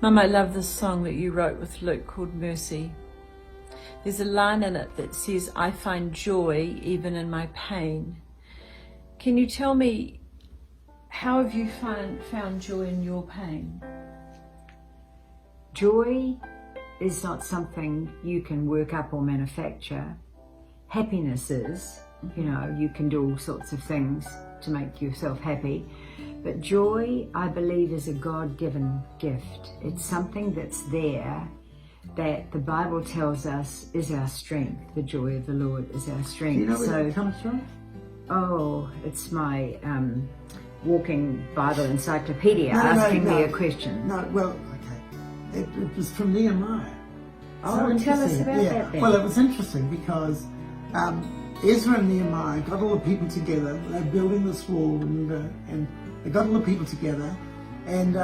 Mum, I love this song that you wrote with Luke called Mercy. There's a line in it that says, I find joy even in my pain. Can you tell me, how have you found joy in your pain? Joy is not something you can work up or manufacture. Happiness is, you can do all sorts of things to make yourself happy. But joy, I believe, is a God-given gift. It's something that's there that the Bible tells us is our strength. The joy of the Lord is our strength. Do you know where it comes from? Oh, it's my walking Bible encyclopedia asking me a question. No, well, okay. It was from Nehemiah. Oh, tell us about that then. Well, it was interesting because Ezra and Nehemiah got all the people together. They're building this wall, and they got all the people together and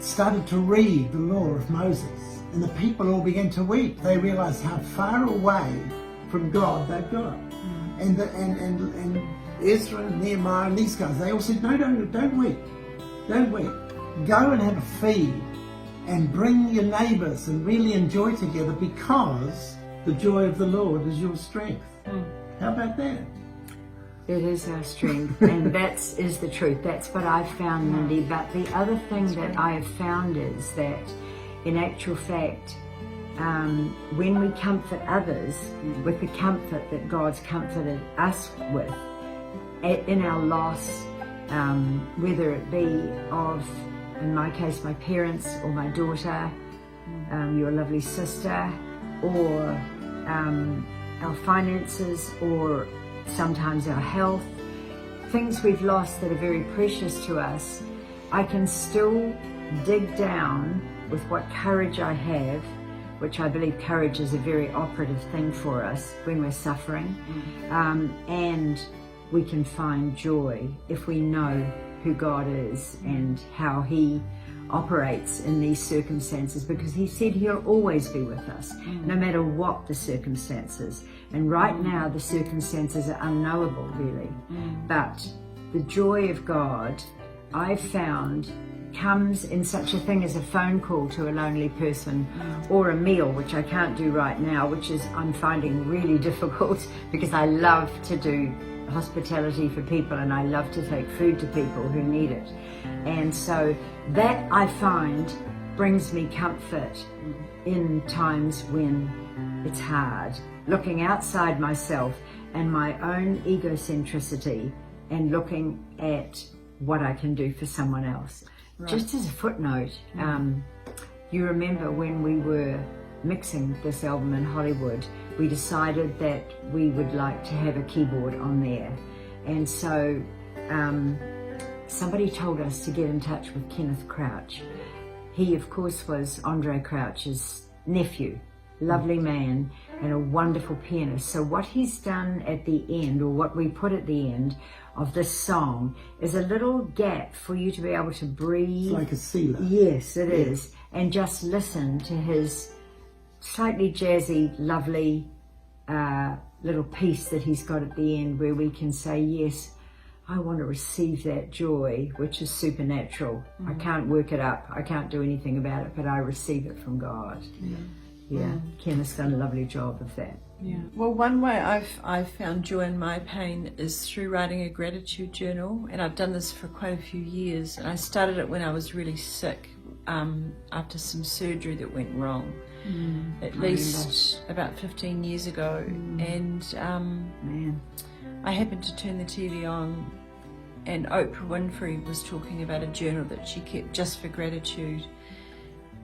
started to read the law of Moses. And the people all began to weep. They realized how far away from God they'd got. And Ezra and Nehemiah and these guys, they all said, no, don't weep. Don't weep. Go and have a feed and bring your neighbours and really enjoy together, because the joy of the Lord is your strength. How about that? It is our strength, and that is the truth. That's what I've found, Mindy. But the other thing that I have found is that, in actual fact, when we comfort others with the comfort that God's comforted us with, in our loss, whether it be of, in my case, my parents or my daughter, your lovely sister, or our finances, or sometimes our health, things we've lost that are very precious to us, I can still dig down with what courage I have, which I believe courage is a very operative thing for us when we're suffering, and we can find joy if we know who God is and how He operates in these circumstances, because He said He'll always be with us, no matter what the circumstances. And right now the circumstances are unknowable, really. But the joy of God, I've found, comes in such a thing as a phone call to a lonely person, or a meal, which I can't do right now, which is I'm finding really difficult, because I love to do hospitality for people and I love to take food to people who need it. And so that, I find, brings me comfort in times when it's hard, looking outside myself and my own egocentricity and looking at what I can do for someone else. Right. Just as a footnote, you remember when we were mixing this album in Hollywood, we decided that we would like to have a keyboard on there. And so somebody told us to get in touch with Kenneth Crouch. He, of course, was Andre Crouch's nephew, lovely man and a wonderful pianist. So what he's done at the end, or what we put at the end of this song, is a little gap for you to be able to breathe. It's like a sealer. Yes, it is. And just listen to his slightly jazzy, lovely little piece that he's got at the end, where we can say, yes, I want to receive that joy, which is supernatural. I can't work it up. I can't do anything about it, but I receive it from God. Kenneth's done a lovely job of that. Well, one way I've found joy in my pain is through writing a gratitude journal, and I've done this for quite a few years. And I started it when I was really sick, after some surgery that went wrong, at least about 15 years ago. And I happened to turn the TV on, and Oprah Winfrey was talking about a journal that she kept just for gratitude,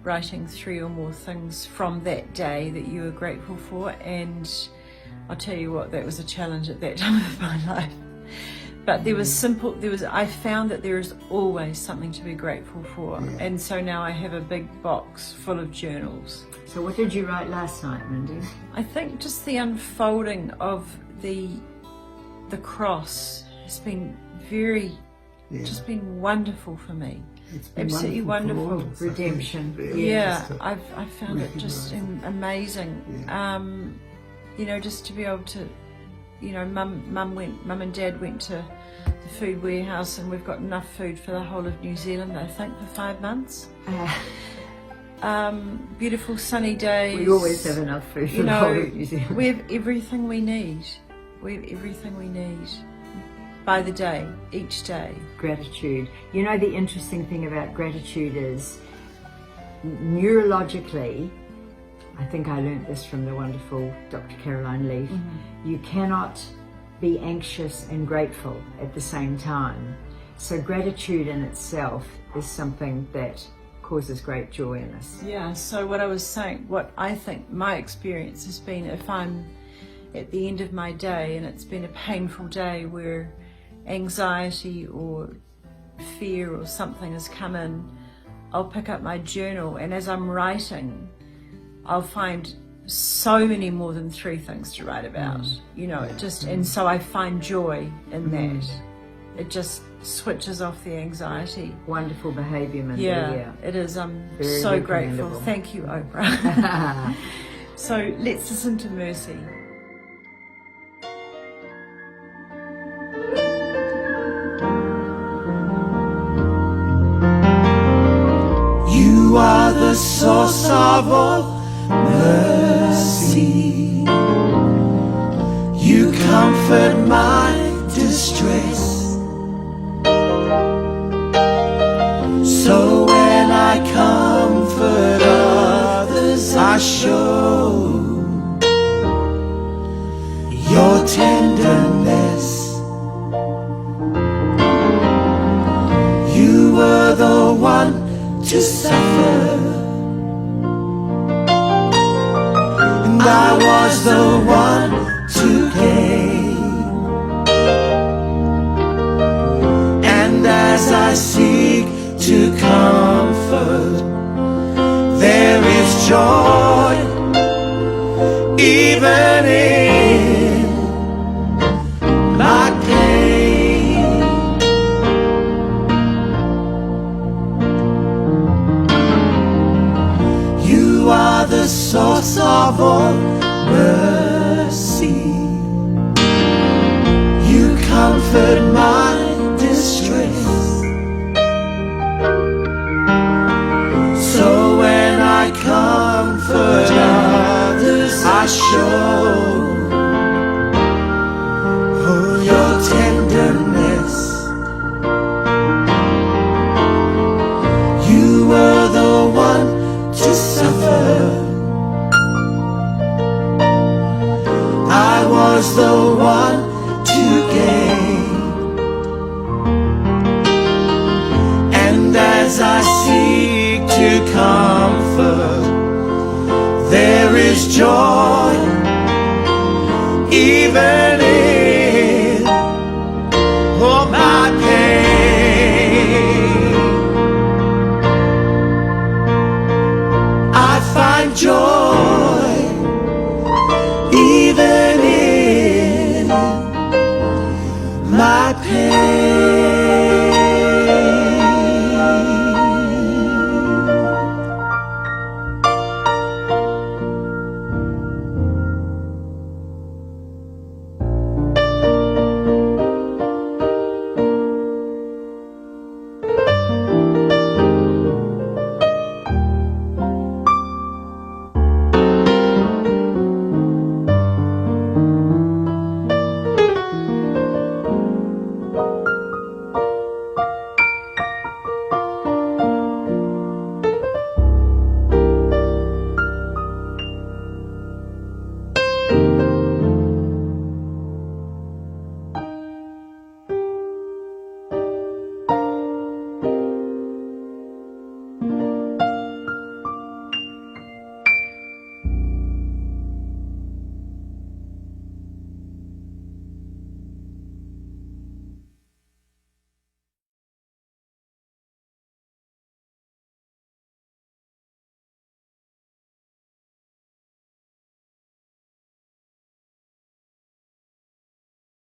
writing 3 or more things from that day that you were grateful for. And I'll tell you what, that was a challenge at that time of my life. But I found that there is always something to be grateful for. And so now I have a big box full of journals. So what did you write last night, Mindy? I think just the unfolding of the cross has been just been wonderful for me. It's been absolutely wonderful. Redemption. I've found it just amazing. Just to be able to you know, mum and dad went to the food warehouse, and we've got enough food for the whole of New Zealand, I think, for 5 months. Beautiful sunny days. We always have enough food for You the whole know, of New Zealand. we have everything we need. We have everything we need by the day, each day. Gratitude. You know, the interesting thing about gratitude is neurologically, I think I learned this from the wonderful Dr. Caroline Leaf, you cannot be anxious and grateful at the same time. So gratitude in itself is something that causes great joy in us. Yeah, so what I was saying, what I think my experience has been, if I'm at the end of my day and it's been a painful day where anxiety or fear or something has come in, I'll pick up my journal, and as I'm writing, I'll find so many more than 3 things to write about, you know, it just, and so I find joy in that. It just switches off the anxiety. Wonderful behaviour, Mindy. Yeah, it is. I'm Very so grateful. recommendable. Thank you, Oprah. So let's listen to Mercy. You are the source of all mercy. You comfort my distress. So when I comfort others, I show your tenderness. You were the one to suffer, and I was the one to gain. And as I seek to comfort, there is joy even in my pain. You are the source of all mercy. You comfort my distress. So when I comfort others, I show your tenderness. You were the one to suffer. I was the one to gain. And as I seek to comfort, there is joy